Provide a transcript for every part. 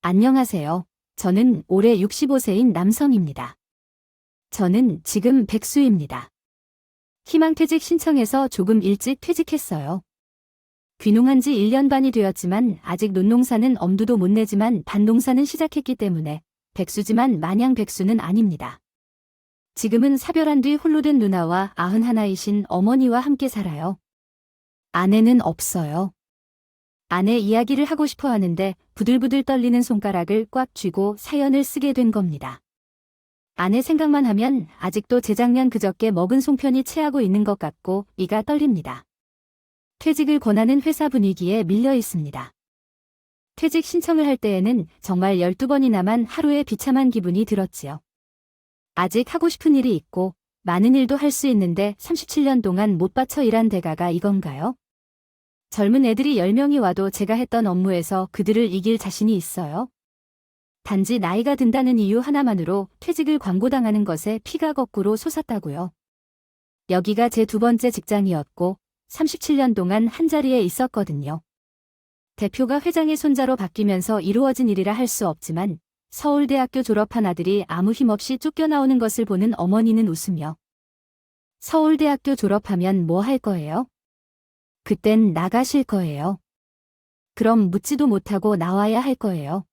안녕하세요. 저는 올해 65세인 남성입니다. 저는 지금 백수입니다. 희망퇴직 신청해서 조금 일찍 퇴직했어요. 귀농한 지 1년 반이 되었지만 아직 논농사는 엄두도 못 내지만 밭농사는 시작했기 때문에 백수지만 마냥 백수는 아닙니다. 지금은 사별한 뒤 홀로 된 누나와 91이신 어머니와 함께 살아요. 아내는 없어요. 아내 이야기를 하고 싶어 하는데 부들부들 떨리는 손가락을 꽉 쥐고 사연을 쓰게 된 겁니다. 아내 생각만 하면 아직도 재작년 그저께 먹은 송편이 체하고 있는 것 같고 이가 떨립니다. 퇴직을 권하는 회사 분위기에 밀려 있습니다. 퇴직 신청을 할 때에는 정말 12번이나만 하루에 비참한 기분이 들었지요. 아직 하고 싶은 일이 있고 많은 일도 할 수 있는데 37년 동안 못 바쳐 일한 대가가 이건가요? 젊은 애들이 10명이 와도 제가 했던 업무에서 그들을 이길 자신이 있어요? 단지 나이가 든다는 이유 하나만으로 퇴직을 광고당하는 것에 피가 거꾸로 솟았다고요. 여기가 제 두 번째 직장이었고 37년 동안 한자리에 있었거든요. 대표가 회장의 손자로 바뀌면서 이루어진 일이라 할 수 없지만 서울대학교 졸업한 아들이 아무 힘없이 쫓겨나오는 것을 보는 어머니는 웃으며 서울대학교 졸업하면 뭐 할 거예요? 그땐 나가실 거예요. 그럼 묻지도 못하고 나와야 할 거예요.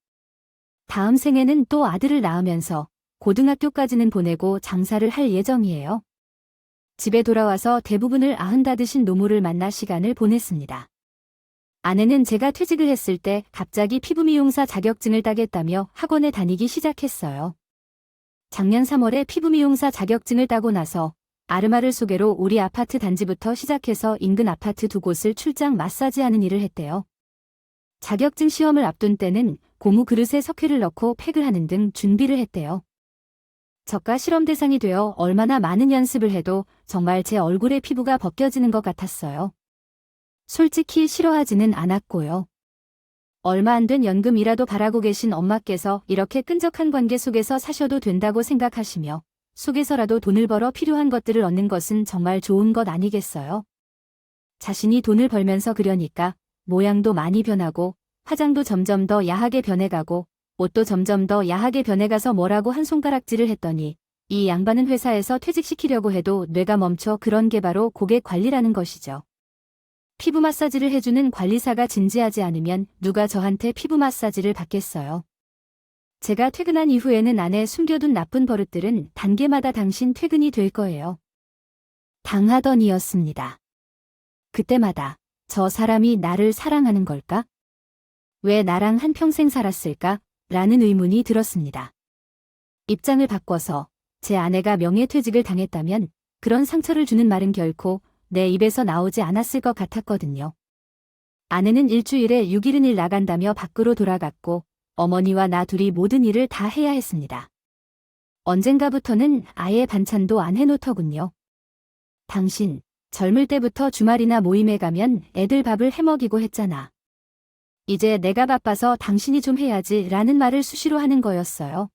다음 생에는 또 아들을 낳으면서 고등학교까지는 보내고 장사를 할 예정이에요. 집에 돌아와서 대부분을 다 드신 노모를 만나 시간을 보냈습니다. 아내는 제가 퇴직을 했을 때 갑자기 피부미용사 자격증을 따겠다며 학원에 다니기 시작했어요. 작년 3월에 피부미용사 자격증을 따고 나서 아르마를 소개로 우리 아파트 단지부터 시작해서 인근 아파트 두 곳을 출장 마사지하는 일을 했대요. 자격증 시험을 앞둔 때는 고무 그릇에 석회를 넣고 팩을 하는 등 준비를 했대요. 저가 실험 대상이 되어 얼마나 많은 연습을 해도 정말 제 얼굴의 피부가 벗겨지는 것 같았어요. 솔직히 싫어하지는 않았고요. 얼마 안 된 연금이라도 바라고 계신 엄마께서 이렇게 끈적한 관계 속에서 사셔도 된다고 생각하시며 속에서라도 돈을 벌어 필요한 것들을 얻는 것은 정말 좋은 것 아니겠어요? 자신이 돈을 벌면서 그려니까 모양도 많이 변하고 화장도 점점 더 야하게 변해가고 옷도 점점 더 야하게 변해가서 뭐라고 한 손가락질을 했더니 이 양반은 회사에서 퇴직시키려고 해도 뇌가 멈춰 그런 게 바로 고객 관리라는 것이죠. 피부 마사지를 해주는 관리사가 진지하지 않으면 누가 저한테 피부 마사지를 받겠어요. 제가 퇴근한 이후에는 안에 숨겨둔 나쁜 버릇들은 단계마다 당신 퇴근이 될 거예요. 당하더니였습니다. 그때마다 저 사람이 나를 사랑하는 걸까? 왜 나랑 한평생 살았을까? 라는 의문이 들었습니다. 입장을 바꿔서 제 아내가 명예퇴직을 당했다면 그런 상처를 주는 말은 결코 내 입에서 나오지 않았을 것 같았거든요. 아내는 일주일에 6일은 일 나간다며 밖으로 돌아갔고 어머니와 나 둘이 모든 일을 다 해야 했습니다. 언젠가부터는 아예 반찬도 안 해놓더군요. 당신, 젊을 때부터 주말이나 모임에 가면 애들 밥을 해먹이고 했잖아. 이제 내가 바빠서 당신이 좀 해야지 라는 말을 수시로 하는 거였어요.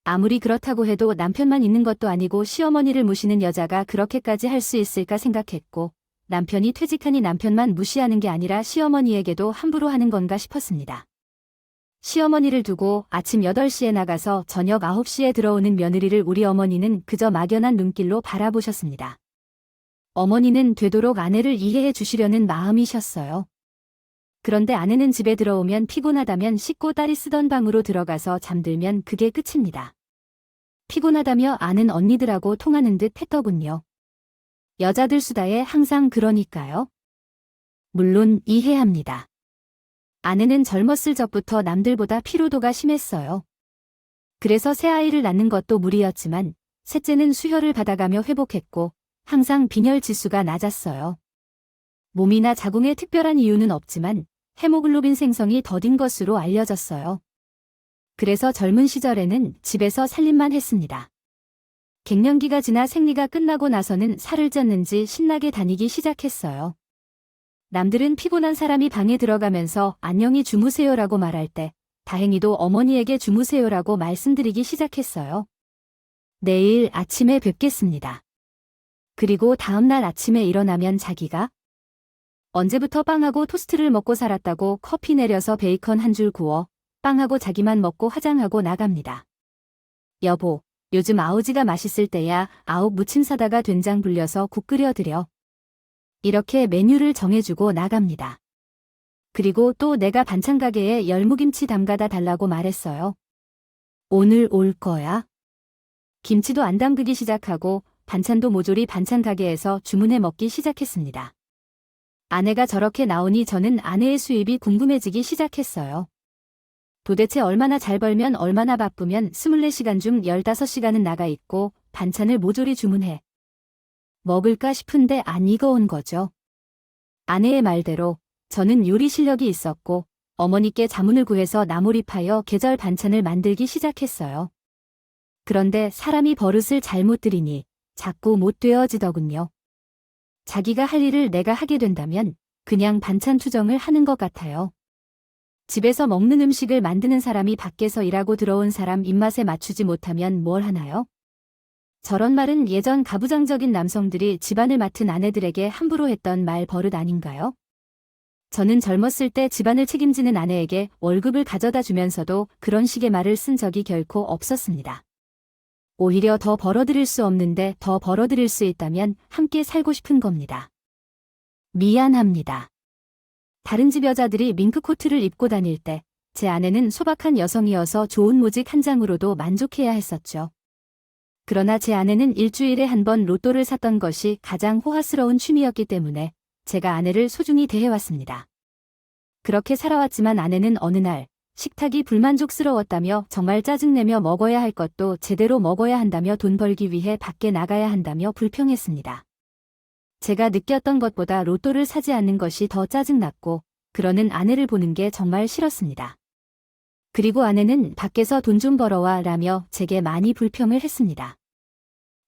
아무리 그렇다고 해도 남편만 있는 것도 아니고 시어머니를 모시는 여자가 그렇게까지 할 수 있을까 생각했고 남편이 퇴직하니 남편만 무시하는 게 아니라 시어머니에게도 함부로 하는 건가 싶었습니다. 시어머니를 두고 아침 8시에 나가서 저녁 9시에 들어오는 며느리를 우리 어머니는 그저 막연한 눈길로 바라보셨습니다. 어머니는 되도록 아내를 이해해 주시려는 마음이셨어요. 그런데 아내는 집에 들어오면 피곤하다면 씻고 딸이 쓰던 방으로 들어가서 잠들면 그게 끝입니다. 피곤하다며 아는 언니들하고 통하는 듯 했더군요. 여자들 수다에 항상 그러니까요. 물론 이해합니다. 아내는 젊었을 적부터 남들보다 피로도가 심했어요. 그래서 새아이를 낳는 것도 무리였지만 셋째는 수혈을 받아가며 회복했고 항상 빈혈 지수가 낮았어요. 몸이나 자궁에 특별한 이유는 없지만 헤모글로빈 생성이 더딘 것으로 알려졌어요. 그래서 젊은 시절에는 집에서 살림만 했습니다. 갱년기가 지나 생리가 끝나고 나서는 살을 쪘는지 신나게 다니기 시작했어요. 남들은 피곤한 사람이 방에 들어가면서 안녕히 주무세요라고 말할 때 다행히도 어머니에게 주무세요라고 말씀드리기 시작했어요. 내일 아침에 뵙겠습니다. 그리고 다음날 아침에 일어나면 자기가 언제부터 빵하고 토스트를 먹고 살았다고 커피 내려서 베이컨 한 줄 구워 빵하고 자기만 먹고 화장하고 나갑니다. 여보, 요즘 아우지가 맛있을 때야 아욱 무침 사다가 된장 불려서 국 끓여드려. 이렇게 메뉴를 정해주고 나갑니다. 그리고 또 내가 반찬 가게에 열무김치 담가다 달라고 말했어요. 오늘 올 거야? 김치도 안 담그기 시작하고 반찬도 모조리 반찬 가게에서 주문해 먹기 시작했습니다. 아내가 저렇게 나오니 저는 아내의 수입이 궁금해지기 시작했어요. 도대체 얼마나 잘 벌면 얼마나 바쁘면 24시간 중 15시간은 나가 있고 반찬을 모조리 주문해 먹을까 싶은데 안 익어온 거죠. 아내의 말대로 저는 요리 실력이 있었고 어머니께 자문을 구해서 나몰입하여 계절 반찬을 만들기 시작했어요. 그런데 사람이 버릇을 잘못 들이니 자꾸 못 되어지더군요. 자기가 할 일을 내가 하게 된다면 그냥 반찬 투정을 하는 것 같아요. 집에서 먹는 음식을 만드는 사람이 밖에서 일하고 들어온 사람 입맛에 맞추지 못하면 뭘 하나요? 저런 말은 예전 가부장적인 남성들이 집안을 맡은 아내들에게 함부로 했던 말 버릇 아닌가요? 저는 젊었을 때 집안을 책임지는 아내에게 월급을 가져다 주면서도 그런 식의 말을 쓴 적이 결코 없었습니다. 오히려 더 벌어들일 수 없는데 더 벌어들일 수 있다면 함께 살고 싶은 겁니다. 미안합니다. 다른 집 여자들이 밍크코트를 입고 다닐 때 제 아내는 소박한 여성이어서 좋은 모직 한 장으로도 만족해야 했었죠. 그러나 제 아내는 일주일에 한 번 로또를 샀던 것이 가장 호화스러운 취미였기 때문에 제가 아내를 소중히 대해왔습니다. 그렇게 살아왔지만 아내는 어느 날 식탁이 불만족스러웠다며 정말 짜증내며 먹어야 할 것도 제대로 먹어야 한다며 돈 벌기 위해 밖에 나가야 한다며 불평했습니다. 제가 느꼈던 것보다 로또를 사지 않는 것이 더 짜증났고 그러는 아내를 보는 게 정말 싫었습니다. 그리고 아내는 밖에서 돈 좀 벌어와 라며 제게 많이 불평을 했습니다.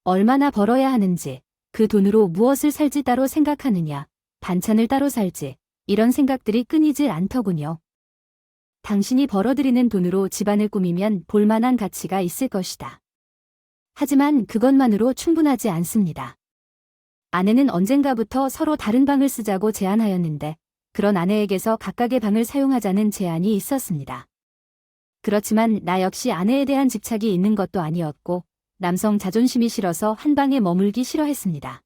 얼마나 벌어야 하는지, 그 돈으로 무엇을 살지 따로 생각하느냐, 반찬을 따로 살지, 이런 생각들이 끊이질 않더군요. 당신이 벌어들이는 돈으로 집안을 꾸미면 볼만한 가치가 있을 것이다. 하지만 그것만으로 충분하지 않습니다. 아내는 언젠가부터 서로 다른 방을 쓰자고 제안하였는데 그런 아내에게서 각각의 방을 사용하자는 제안이 있었습니다. 그렇지만 나 역시 아내에 대한 집착이 있는 것도 아니었고 남성 자존심이 싫어서 한 방에 머물기 싫어했습니다.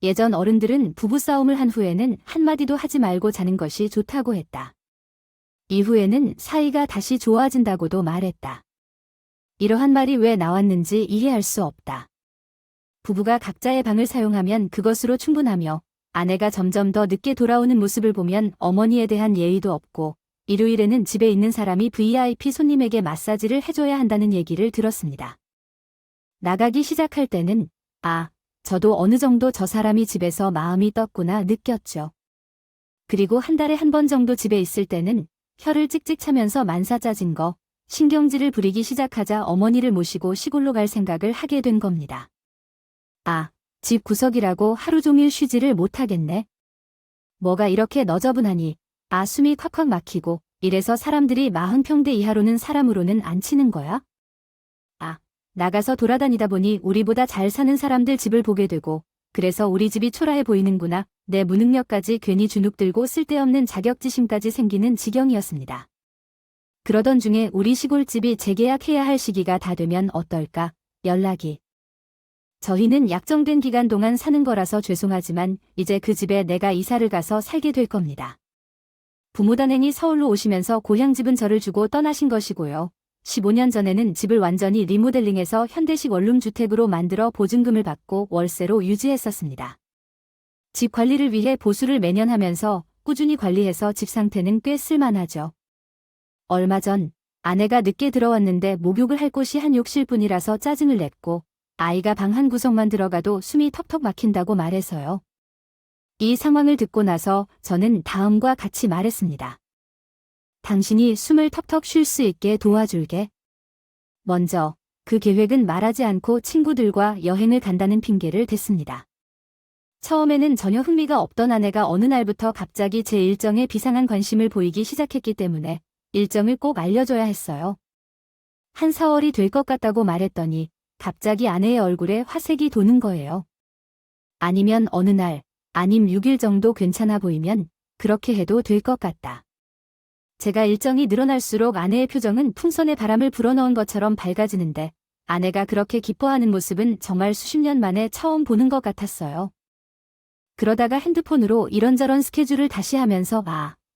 예전 어른들은 부부싸움을 한 후에는 한마디도 하지 말고 자는 것이 좋다고 했다. 이후에는 사이가 다시 좋아진다고도 말했다. 이러한 말이 왜 나왔는지 이해할 수 없다. 부부가 각자의 방을 사용하면 그것으로 충분하며 아내가 점점 더 늦게 돌아오는 모습을 보면 어머니에 대한 예의도 없고 일요일에는 집에 있는 사람이 VIP 손님에게 마사지를 해줘야 한다는 얘기를 들었습니다. 나가기 시작할 때는 저도 어느 정도 저 사람이 집에서 마음이 떴구나 느꼈죠. 그리고 한 달에 한 번 정도 집에 있을 때는 혀를 찍찍 차면서 만사 짜진 거, 신경질을 부리기 시작하자 어머니를 모시고 시골로 갈 생각을 하게 된 겁니다. 집 구석이라고 하루 종일 쉬지를 못하겠네. 뭐가 이렇게 너저분하니, 숨이 콱콱 막히고, 이래서 사람들이 40평대 이하로는 사람으로는 안 치는 거야? 나가서 돌아다니다 보니 우리보다 잘 사는 사람들 집을 보게 되고, 그래서 우리 집이 초라해 보이는구나. 내 무능력까지 괜히 주눅 들고 쓸데없는 자격지심까지 생기는 지경이었습니다. 그러던 중에 우리 시골집이 재계약해야 할 시기가 다 되면 어떨까? 연락이. 저희는 약정된 기간 동안 사는 거라서 죄송하지만 이제 그 집에 내가 이사를 가서 살게 될 겁니다. 부모단행이 서울로 오시면서 고향집은 저를 주고 떠나신 것이고요. 15년 전에는 집을 완전히 리모델링해서 현대식 원룸주택으로 만들어 보증금을 받고 월세로 유지했었습니다. 집 관리를 위해 보수를 매년 하면서 꾸준히 관리해서 집 상태는 꽤 쓸만하죠. 얼마 전 아내가 늦게 들어왔는데 목욕을 할 곳이 한 욕실뿐이라서 짜증을 냈고 아이가 방 한 구석만 들어가도 숨이 턱턱 막힌다고 말해서요. 이 상황을 듣고 나서 저는 다음과 같이 말했습니다. 당신이 숨을 턱턱 쉴 수 있게 도와줄게. 먼저 그 계획은 말하지 않고 친구들과 여행을 간다는 핑계를 댔습니다. 처음에는 전혀 흥미가 없던 아내가 어느 날부터 갑자기 제 일정에 비상한 관심을 보이기 시작했기 때문에 일정을 꼭 알려줘야 했어요. 한 4월이 될 것 같다고 말했더니 갑자기 아내의 얼굴에 화색이 도는 거예요. 아니면 어느 날, 아님 6일 정도 괜찮아 보이면 그렇게 해도 될 것 같다. 제가 일정이 늘어날수록 아내의 표정은 풍선에 바람을 불어넣은 것처럼 밝아지는데 아내가 그렇게 기뻐하는 모습은 정말 수십 년 만에 처음 보는 것 같았어요. 그러다가 핸드폰으로 이런저런 스케줄을 다시 하면서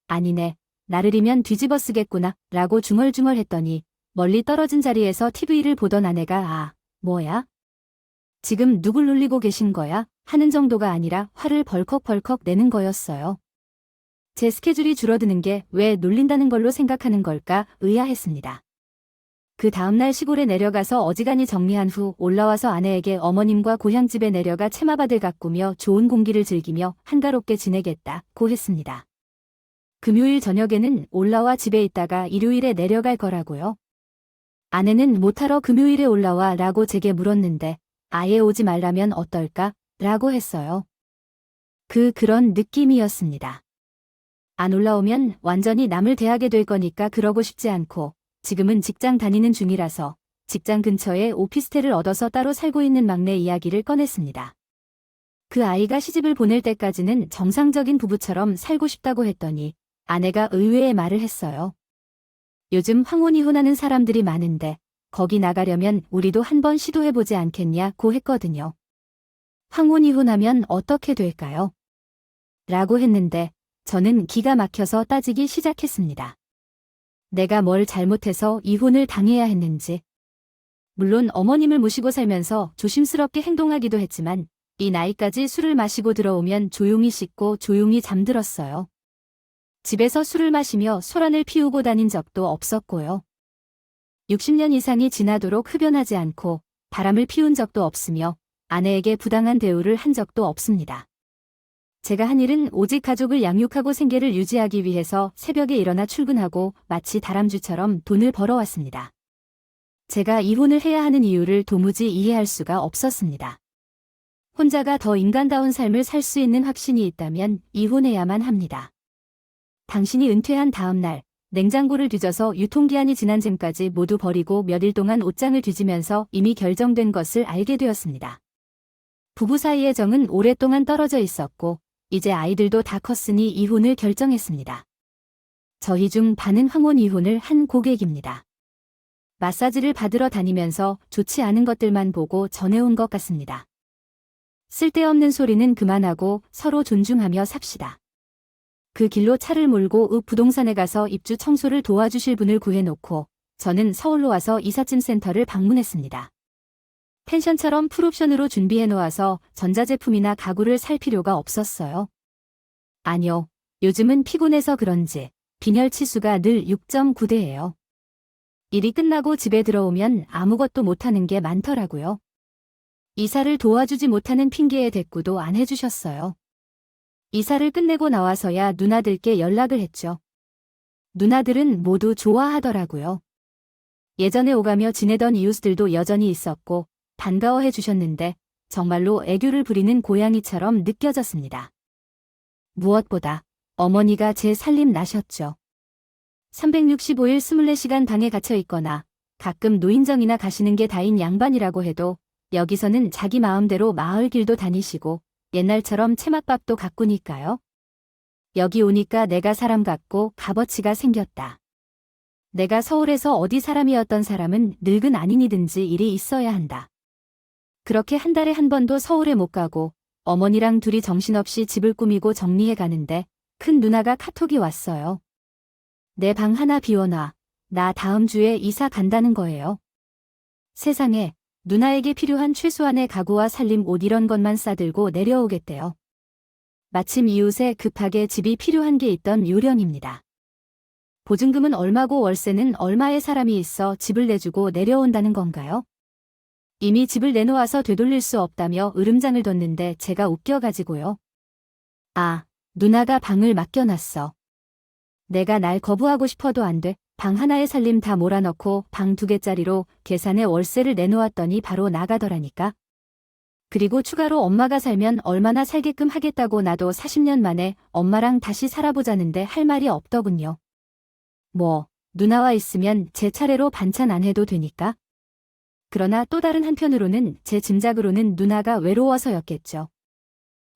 아니네. 나를이면 뒤집어 쓰겠구나 라고 중얼중얼 했더니 멀리 떨어진 자리에서 TV를 보던 아내가 뭐야? 지금 누굴 놀리고 계신 거야? 하는 정도가 아니라 화를 벌컥벌컥 내는 거였어요. 제 스케줄이 줄어드는 게 왜 놀린다는 걸로 생각하는 걸까 의아했습니다. 그 다음날 시골에 내려가서 어지간히 정리한 후 올라와서 아내에게 어머님과 고향집에 내려가 채마밭을 가꾸며 좋은 공기를 즐기며 한가롭게 지내겠다고 했습니다. 금요일 저녁에는 올라와 집에 있다가 일요일에 내려갈 거라고요. 아내는 못하러 금요일에 올라와 라고 제게 물었는데 아예 오지 말라면 어떨까? 라고 했어요. 그런 느낌이었습니다. 안 올라오면 완전히 남을 대하게 될 거니까 그러고 싶지 않고 지금은 직장 다니는 중이라서 직장 근처에 오피스텔을 얻어서 따로 살고 있는 막내 이야기를 꺼냈습니다. 그 아이가 시집을 보낼 때까지는 정상적인 부부처럼 살고 싶다고 했더니 아내가 의외의 말을 했어요. 요즘 황혼이혼하는 사람들이 많은데 거기 나가려면 우리도 한번 시도해보지 않겠냐고 했거든요. 황혼이혼하면 어떻게 될까요? 라고 했는데 저는 기가 막혀서 따지기 시작했습니다. 내가 뭘 잘못해서 이혼을 당해야 했는지. 물론 어머님을 모시고 살면서 조심스럽게 행동하기도 했지만 이 나이까지 술을 마시고 들어오면 조용히 씻고 조용히 잠들었어요. 집에서 술을 마시며 소란을 피우고 다닌 적도 없었고요. 60년 이상이 지나도록 흡연하지 않고 바람을 피운 적도 없으며 아내에게 부당한 대우를 한 적도 없습니다. 제가 한 일은 오직 가족을 양육하고 생계를 유지하기 위해서 새벽에 일어나 출근하고 마치 다람쥐처럼 돈을 벌어왔습니다. 제가 이혼을 해야 하는 이유를 도무지 이해할 수가 없었습니다. 혼자가 더 인간다운 삶을 살 수 있는 확신이 있다면 이혼해야만 합니다. 당신이 은퇴한 다음 날 냉장고를 뒤져서 유통기한이 지난 잼까지 모두 버리고 몇 일 동안 옷장을 뒤지면서 이미 결정된 것을 알게 되었습니다. 부부 사이의 정은 오랫동안 떨어져 있었고 이제 아이들도 다 컸으니 이혼을 결정했습니다. 저희 중 반은 황혼 이혼을 한 고객입니다. 마사지를 받으러 다니면서 좋지 않은 것들만 보고 전해온 것 같습니다. 쓸데없는 소리는 그만하고 서로 존중하며 삽시다. 그 길로 차를 몰고 읍 부동산에 가서 입주 청소를 도와주실 분을 구해놓고 저는 서울로 와서 이삿짐 센터를 방문했습니다. 펜션처럼 풀옵션으로 준비해놓아서 전자제품이나 가구를 살 필요가 없었어요. 아니요, 요즘은 피곤해서 그런지 빈혈 치수가 늘 6.9대예요. 일이 끝나고 집에 들어오면 아무것도 못하는 게 많더라고요. 이사를 도와주지 못하는 핑계에 대꾸도 안 해주셨어요. 이사를 끝내고 나와서야 누나들께 연락을 했죠. 누나들은 모두 좋아하더라고요. 예전에 오가며 지내던 이웃들도 여전히 있었고 반가워해 주셨는데 정말로 애교를 부리는 고양이처럼 느껴졌습니다. 무엇보다 어머니가 제 살림 나셨죠. 365일 24시간 방에 갇혀 있거나 가끔 노인정이나 가시는 게 다인 양반이라고 해도 여기서는 자기 마음대로 마을 길도 다니시고 옛날처럼 채맛밥도 가꾸니까요. 여기 오니까 내가 사람 같고 값어치가 생겼다. 내가 서울에서 어디 사람이었던 사람은 늙은 아닌이든지 일이 있어야 한다. 그렇게 한 달에 한 번도 서울에 못 가고 어머니랑 둘이 정신없이 집을 꾸미고 정리해 가는데 큰 누나가 카톡이 왔어요. 내 방 하나 비워놔. 나 다음 주에 이사 간다는 거예요. 세상에 누나에게 필요한 최소한의 가구와 살림 옷 이런 것만 싸들고 내려오겠대요. 마침 이웃에 급하게 집이 필요한 게 있던 요령입니다. 보증금은 얼마고 월세는 얼마의 사람이 있어 집을 내주고 내려온다는 건가요? 이미 집을 내놓아서 되돌릴 수 없다며 으름장을 뒀는데 제가 웃겨가지고요. 누나가 방을 맡겨놨어. 내가 날 거부하고 싶어도 안 돼. 방 하나에 살림 다 몰아넣고 방 2개짜리로 계산해 월세를 내놓았더니 바로 나가더라니까. 그리고 추가로 엄마가 살면 얼마나 살게끔 하겠다고 나도 40년 만에 엄마랑 다시 살아보자는데 할 말이 없더군요. 누나와 있으면 제 차례로 반찬 안 해도 되니까. 그러나 또 다른 한편으로는 제 짐작으로는 누나가 외로워서였겠죠.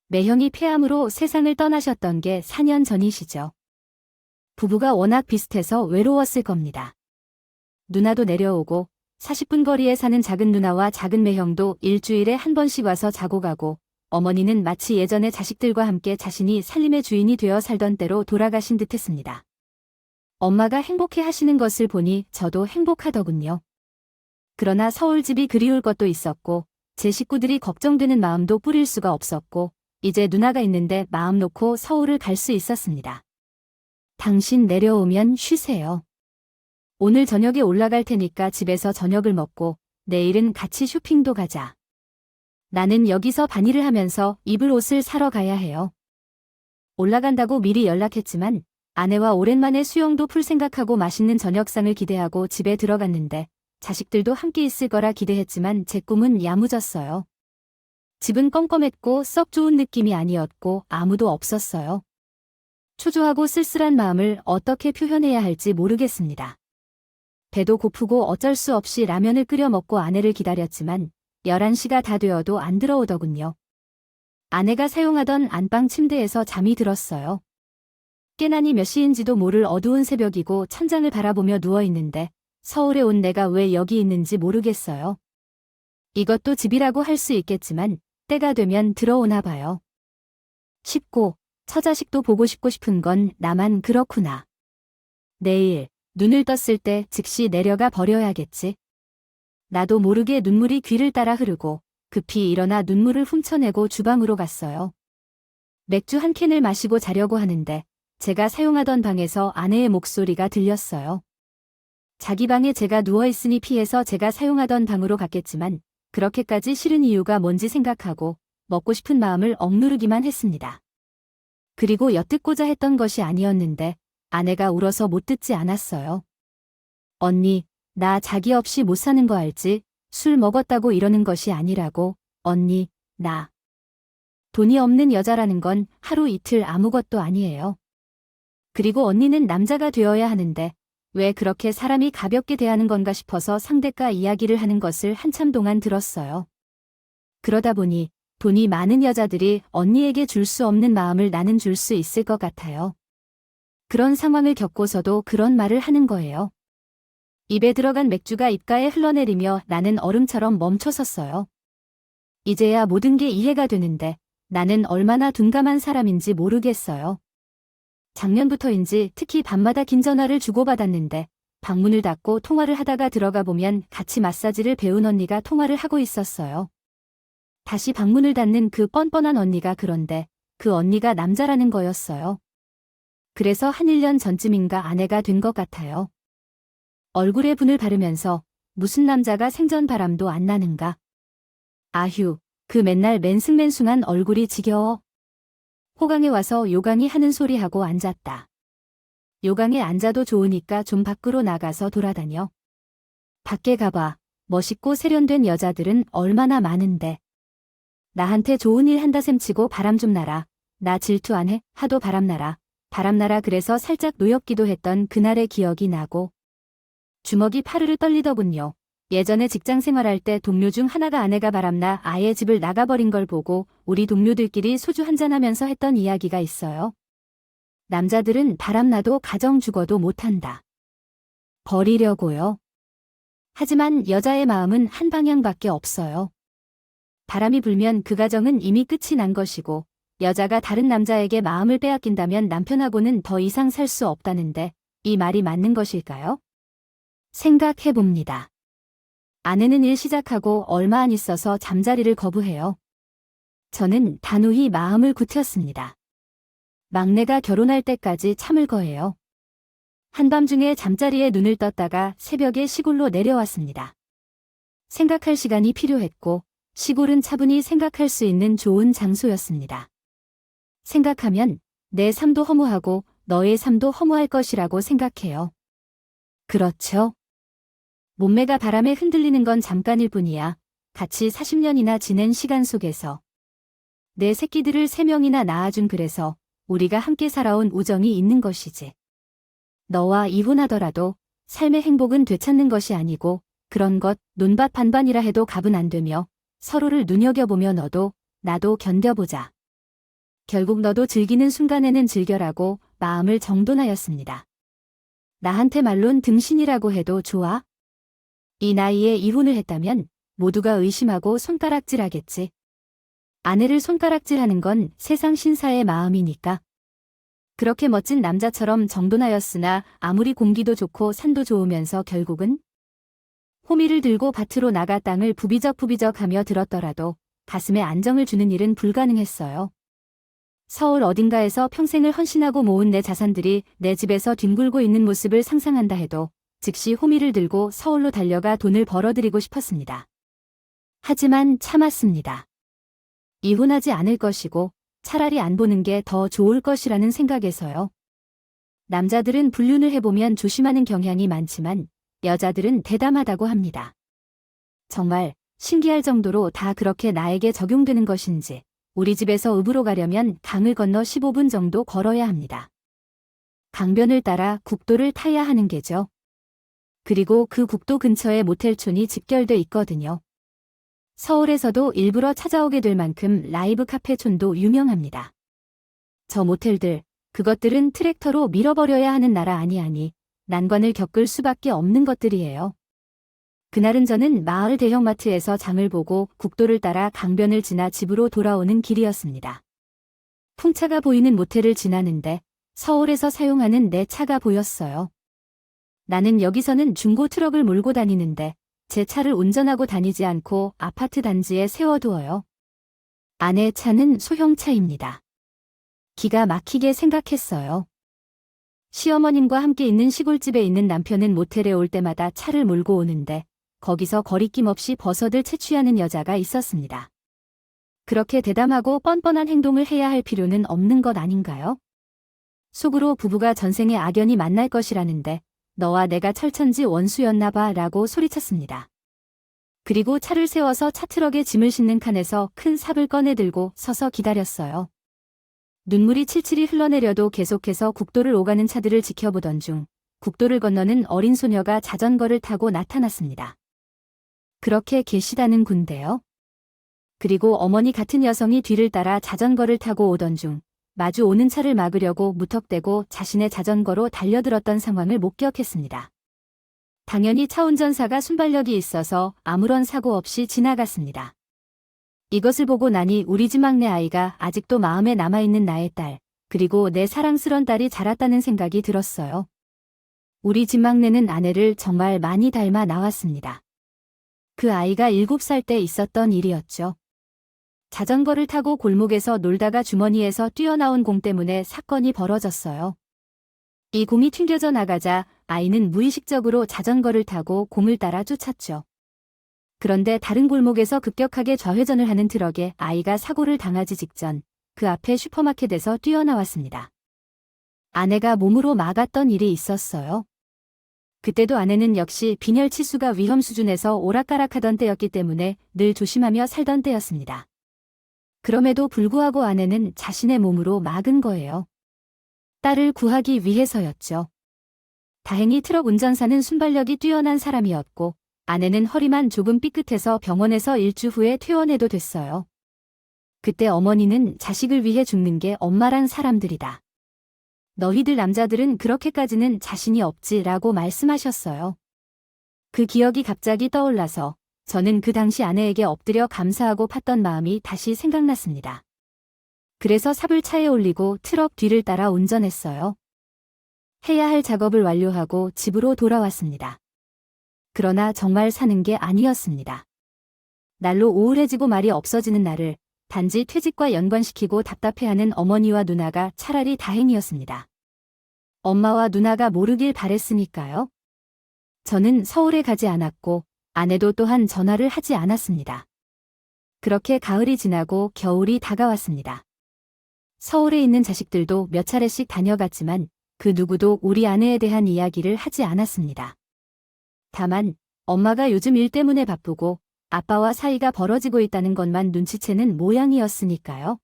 매형이 폐암으로 세상을 떠나셨던 게 4년 전이시죠. 부부가 워낙 비슷해서 외로웠을 겁니다. 누나도 내려오고 40분 거리에 사는 작은 누나와 작은 매형도 일주일에 한 번씩 와서 자고 가고 어머니는 마치 예전에 자식들과 함께 자신이 살림의 주인이 되어 살던 때로 돌아가신 듯했습니다. 엄마가 행복해 하시는 것을 보니 저도 행복하더군요. 그러나 서울 집이 그리울 것도 있었고 제 식구들이 걱정되는 마음도 뿌릴 수가 없었고 이제 누나가 있는데 마음 놓고 서울을 갈 수 있었습니다. 당신 내려오면 쉬세요. 오늘 저녁에 올라갈 테니까 집에서 저녁을 먹고 내일은 같이 쇼핑도 가자. 나는 여기서 반일을 하면서 입을 옷을 사러 가야 해요. 올라간다고 미리 연락했지만 아내와 오랜만에 수영도 풀 생각하고 맛있는 저녁상을 기대하고 집에 들어갔는데 자식들도 함께 있을 거라 기대했지만 제 꿈은 야무졌어요. 집은 껌껌했고 썩 좋은 느낌이 아니었고 아무도 없었어요. 초조하고 쓸쓸한 마음을 어떻게 표현해야 할지 모르겠습니다. 배도 고프고 어쩔 수 없이 라면을 끓여 먹고 아내를 기다렸지만 11시가 다 되어도 안 들어오더군요. 아내가 사용하던 안방 침대에서 잠이 들었어요. 깨나니 몇 시인지도 모를 어두운 새벽이고 천장을 바라보며 누워있는데 서울에 온 내가 왜 여기 있는지 모르겠어요. 이것도 집이라고 할 수 있겠지만 때가 되면 들어오나 봐요. 쉽고 처자식도 보고 싶은 건 나만 그렇구나. 내일 눈을 떴을 때 즉시 내려가 버려야겠지. 나도 모르게 눈물이 귀를 따라 흐르고 급히 일어나 눈물을 훔쳐내고 주방으로 갔어요. 맥주 한 캔을 마시고 자려고 하는데 제가 사용하던 방에서 아내의 목소리가 들렸어요. 자기 방에 제가 누워있으니 피해서 제가 사용하던 방으로 갔겠지만 그렇게까지 싫은 이유가 뭔지 생각하고 먹고 싶은 마음을 억누르기만 했습니다. 그리고 엿듣고자 했던 것이 아니었는데 아내가 울어서 못 듣지 않았어요. 언니, 나 자기 없이 못 사는 거 알지? 술 먹었다고 이러는 것이 아니라고. 언니, 나. 돈이 없는 여자라는 건 하루 이틀 아무것도 아니에요. 그리고 언니는 남자가 되어야 하는데 왜 그렇게 사람이 가볍게 대하는 건가 싶어서 상대가 이야기를 하는 것을 한참 동안 들었어요. 그러다 보니 돈이 많은 여자들이 언니에게 줄 수 없는 마음을 나는 줄 수 있을 것 같아요. 그런 상황을 겪고서도 그런 말을 하는 거예요. 입에 들어간 맥주가 입가에 흘러내리며 나는 얼음처럼 멈춰섰어요. 이제야 모든 게 이해가 되는데 나는 얼마나 둔감한 사람인지 모르겠어요. 작년부터인지 특히 밤마다 긴 전화를 주고받았는데 방문을 닫고 통화를 하다가 들어가 보면 같이 마사지를 배운 언니가 통화를 하고 있었어요. 다시 방문을 닫는 그 뻔뻔한 언니가 그런데 그 언니가 남자라는 거였어요. 그래서 한 1년 전쯤인가 아내가 된 것 같아요. 얼굴에 분을 바르면서 무슨 남자가 생전 바람도 안 나는가. 아휴, 그 맨날 맨숭맨숭한 얼굴이 지겨워. 호강에 와서 요강이 하는 소리 하고 앉았다. 요강에 앉아도 좋으니까 좀 밖으로 나가서 돌아다녀. 밖에 가봐. 멋있고 세련된 여자들은 얼마나 많은데. 나한테 좋은 일 한다 셈치고 바람 좀 나라. 나 질투 안 해? 하도 바람나라. 바람나라 그래서 살짝 노엽기도 했던 그날의 기억이 나고. 주먹이 파르르 떨리더군요. 예전에 직장 생활할 때 동료 중 하나가 아내가 바람나 아예 집을 나가버린 걸 보고 우리 동료들끼리 소주 한잔하면서 했던 이야기가 있어요. 남자들은 바람나도 가정 죽어도 못한다. 버리려고요. 하지만 여자의 마음은 한 방향밖에 없어요. 바람이 불면 그 가정은 이미 끝이 난 것이고 여자가 다른 남자에게 마음을 빼앗긴다면 남편하고는 더 이상 살 수 없다는데 이 말이 맞는 것일까요? 생각해봅니다. 아내는 일 시작하고 얼마 안 있어서 잠자리를 거부해요. 저는 단호히 마음을 굳혔습니다. 막내가 결혼할 때까지 참을 거예요. 한밤중에 잠자리에 눈을 떴다가 새벽에 시골로 내려왔습니다. 생각할 시간이 필요했고 시골은 차분히 생각할 수 있는 좋은 장소였습니다. 생각하면 내 삶도 허무하고 너의 삶도 허무할 것이라고 생각해요. 그렇죠? 몸매가 바람에 흔들리는 건 잠깐일 뿐이야. 같이 40년이나 지낸 시간 속에서. 내 새끼들을 3명이나 낳아준 그래서 우리가 함께 살아온 우정이 있는 것이지. 너와 이혼하더라도 삶의 행복은 되찾는 것이 아니고 그런 것 논밭 반반이라 해도 값은 안 되며 서로를 눈여겨보며 너도 나도 견뎌보자. 결국 너도 즐기는 순간에는 즐겨라고 마음을 정돈하였습니다. 나한테 말론 등신이라고 해도 좋아? 이 나이에 이혼을 했다면 모두가 의심하고 손가락질하겠지. 아내를 손가락질하는 건 세상 신사의 마음이니까. 그렇게 멋진 남자처럼 정돈하였으나 아무리 공기도 좋고 산도 좋으면서 결국은 호미를 들고 밭으로 나가 땅을 부비적부비적하며 들었더라도 가슴에 안정을 주는 일은 불가능했어요. 서울 어딘가에서 평생을 헌신하고 모은 내 자산들이 내 집에서 뒹굴고 있는 모습을 상상한다 해도 즉시 호미를 들고 서울로 달려가 돈을 벌어들이고 싶었습니다. 하지만 참았습니다. 이혼하지 않을 것이고 차라리 안 보는 게 더 좋을 것이라는 생각에서요. 남자들은 불륜을 해보면 조심하는 경향이 많지만 여자들은 대담하다고 합니다. 정말 신기할 정도로 다 그렇게 나에게 적용되는 것인지 우리 집에서 읍으로 가려면 강을 건너 15분 정도 걸어야 합니다. 강변을 따라 국도를 타야 하는 게죠. 그리고 그 국도 근처에 모텔촌이 집결돼 있거든요. 서울에서도 일부러 찾아오게 될 만큼 라이브 카페촌도 유명합니다. 저 모텔들, 그것들은 트랙터로 밀어버려야 하는 나라 아니 난관을 겪을 수밖에 없는 것들이에요. 그날은 저는 마을 대형마트에서 장을 보고 국도를 따라 강변을 지나 집으로 돌아오는 길이었습니다. 풍차가 보이는 모텔을 지나는데 서울에서 사용하는 내 차가 보였어요. 나는 여기서는 중고 트럭을 몰고 다니는데 제 차를 운전하고 다니지 않고 아파트 단지에 세워두어요. 아내 차는 소형차입니다. 기가 막히게 생각했어요. 시어머님과 함께 있는 시골집에 있는 남편은 모텔에 올 때마다 차를 몰고 오는데 거기서 거리낌 없이 버섯을 채취하는 여자가 있었습니다. 그렇게 대담하고 뻔뻔한 행동을 해야 할 필요는 없는 것 아닌가요? 속으로 부부가 전생에 악연히 만날 것이라는데 너와 내가 철천지 원수였나 봐 라고 소리쳤습니다. 그리고 차를 세워서 차트럭에 짐을 싣는 칸에서 큰 삽을 꺼내 들고 서서 기다렸어요. 눈물이 칠칠이 흘러내려도 계속해서 국도를 오가는 차들을 지켜보던 중 국도를 건너는 어린 소녀가 자전거를 타고 나타났습니다. 그렇게 계시다는 군데요. 그리고 어머니 같은 여성이 뒤를 따라 자전거를 타고 오던 중 마주 오는 차를 막으려고 무턱대고 자신의 자전거로 달려들었던 상황을 목격했습니다. 당연히 차 운전사가 순발력이 있어서 아무런 사고 없이 지나갔습니다. 이것을 보고 나니 우리 집 막내 아이가 아직도 마음에 남아있는 나의 딸, 그리고 내 사랑스런 딸이 자랐다는 생각이 들었어요. 우리 집 막내는 아내를 정말 많이 닮아 나왔습니다. 그 아이가 7살 때 있었던 일이었죠. 자전거를 타고 골목에서 놀다가 주머니에서 뛰어나온 공 때문에 사건이 벌어졌어요. 이 공이 튕겨져 나가자 아이는 무의식적으로 자전거를 타고 공을 따라 쫓았죠. 그런데 다른 골목에서 급격하게 좌회전을 하는 트럭에 아이가 사고를 당하기 직전 그 앞에 슈퍼마켓에서 뛰어나왔습니다. 아내가 몸으로 막았던 일이 있었어요. 그때도 아내는 역시 빈혈 치수가 위험 수준에서 오락가락하던 때였기 때문에 늘 조심하며 살던 때였습니다. 그럼에도 불구하고 아내는 자신의 몸으로 막은 거예요. 딸을 구하기 위해서였죠. 다행히 트럭 운전사는 순발력이 뛰어난 사람이었고 아내는 허리만 조금 삐끗해서 병원에서 일주 후에 퇴원해도 됐어요. 그때 어머니는 자식을 위해 죽는 게 엄마란 사람들이다. 너희들 남자들은 그렇게까지는 자신이 없지라고 말씀하셨어요. 그 기억이 갑자기 떠올라서 저는 그 당시 아내에게 엎드려 감사하고 팠던 마음이 다시 생각났습니다. 그래서 삽을 차에 올리고 트럭 뒤를 따라 운전했어요. 해야 할 작업을 완료하고 집으로 돌아왔습니다. 그러나 정말 사는 게 아니었습니다. 날로 우울해지고 말이 없어지는 나를 단지 퇴직과 연관시키고 답답해하는 어머니와 누나가 차라리 다행이었습니다. 엄마와 누나가 모르길 바랬으니까요. 저는 서울에 가지 않았고 아내도 또한 전화를 하지 않았습니다. 그렇게 가을이 지나고 겨울이 다가왔습니다. 서울에 있는 자식들도 몇 차례씩 다녀갔지만 그 누구도 우리 아내에 대한 이야기를 하지 않았습니다. 다만 엄마가 요즘 일 때문에 바쁘고 아빠와 사이가 벌어지고 있다는 것만 눈치채는 모양이었으니까요.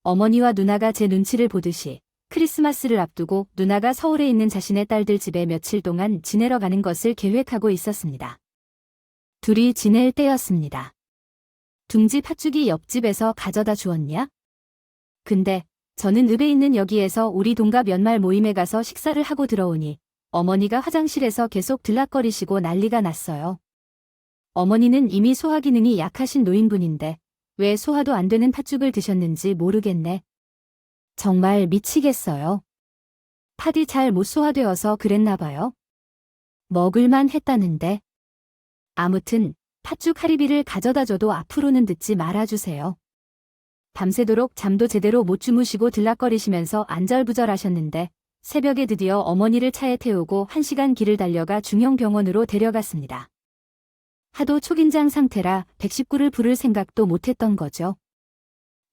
어머니와 누나가 제 눈치를 보듯이 크리스마스를 앞두고 누나가 서울에 있는 자신의 딸들 집에 며칠 동안 지내러 가는 것을 계획하고 있었습니다. 둘이 지낼 때였습니다. 둥지 팥죽이 옆집에서 가져다 주었냐? 근데 저는 읍에 있는 여기에서 우리 동갑 연말 모임에 가서 식사를 하고 들어오니 어머니가 화장실에서 계속 들락거리시고 난리가 났어요. 어머니는 이미 소화 기능이 약하신 노인분인데 왜 소화도 안 되는 팥죽을 드셨는지 모르겠네. 정말 미치겠어요. 팥이 잘 못 소화되어서 그랬나 봐요. 먹을만 했다는데. 아무튼 팥죽 하리비를 가져다 줘도 앞으로는 듣지 말아주세요. 밤새도록 잠도 제대로 못 주무시고 들락거리시면서 안절부절하셨는데 새벽에 드디어 어머니를 차에 태우고 1시간 길을 달려가 중형병원으로 데려갔습니다. 하도 초긴장 상태라 119를 부를 생각도 못했던 거죠.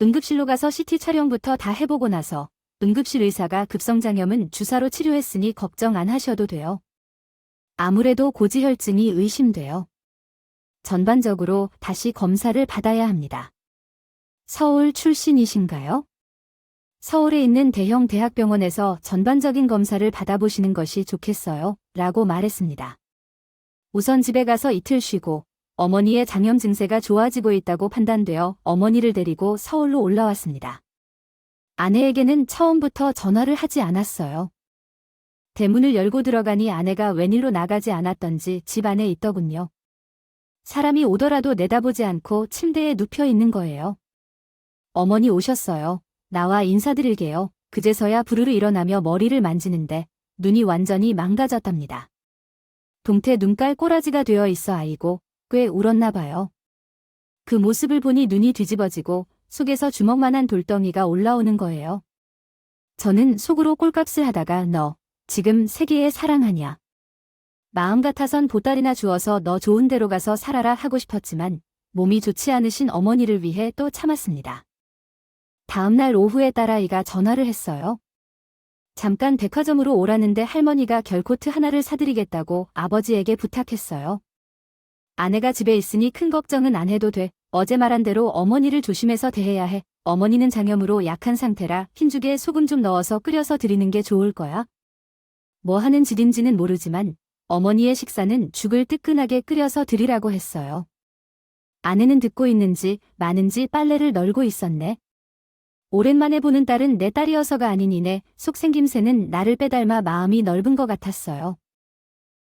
응급실로 가서 CT 촬영부터 다 해보고 나서 응급실 의사가 급성장염은 주사로 치료했으니 걱정 안 하셔도 돼요. 아무래도 고지혈증이 의심돼요. 전반적으로 다시 검사를 받아야 합니다. 서울 출신이신가요? 서울에 있는 대형 대학병원에서 전반적인 검사를 받아보시는 것이 좋겠어요. 라고 말했습니다. 우선 집에 가서 이틀 쉬고 어머니의 장염 증세가 좋아지고 있다고 판단되어 어머니를 데리고 서울로 올라왔습니다. 아내에게는 처음부터 전화를 하지 않았어요. 대문을 열고 들어가니 아내가 웬일로 나가지 않았던지 집 안에 있더군요. 사람이 오더라도 내다보지 않고 침대에 눕혀 있는 거예요. 어머니 오셨어요. 나와 인사드릴게요. 그제서야 부르르 일어나며 머리를 만지는데 눈이 완전히 망가졌답니다. 동태 눈깔 꼬라지가 되어 있어 아이고 꽤 울었나 봐요. 그 모습을 보니 눈이 뒤집어지고 속에서 주먹만한 돌덩이가 올라오는 거예요. 저는 속으로 꼴값을 하다가 너 지금 세계에 사랑하냐. 마음 같아선 보따리나 주어서 너 좋은 데로 가서 살아라 하고 싶었지만 몸이 좋지 않으신 어머니를 위해 또 참았습니다. 다음날 오후에 딸아이가 전화를 했어요. 잠깐 백화점으로 오라는데 할머니가 결코트 하나를 사드리겠다고 아버지에게 부탁했어요. 아내가 집에 있으니 큰 걱정은 안 해도 돼. 어제 말한 대로 어머니를 조심해서 대해야 해. 어머니는 장염으로 약한 상태라 흰죽에 소금 좀 넣어서 끓여서 드리는 게 좋을 거야. 뭐 하는 짓인지는 모르지만 어머니의 식사는 죽을 뜨끈하게 끓여서 드리라고 했어요. 아내는 듣고 있는지 마는지 빨래를 널고 있었네. 오랜만에 보는 딸은 내 딸이어서가 아니니네 속생김새는 나를 빼닮아 마음이 넓은 것 같았어요.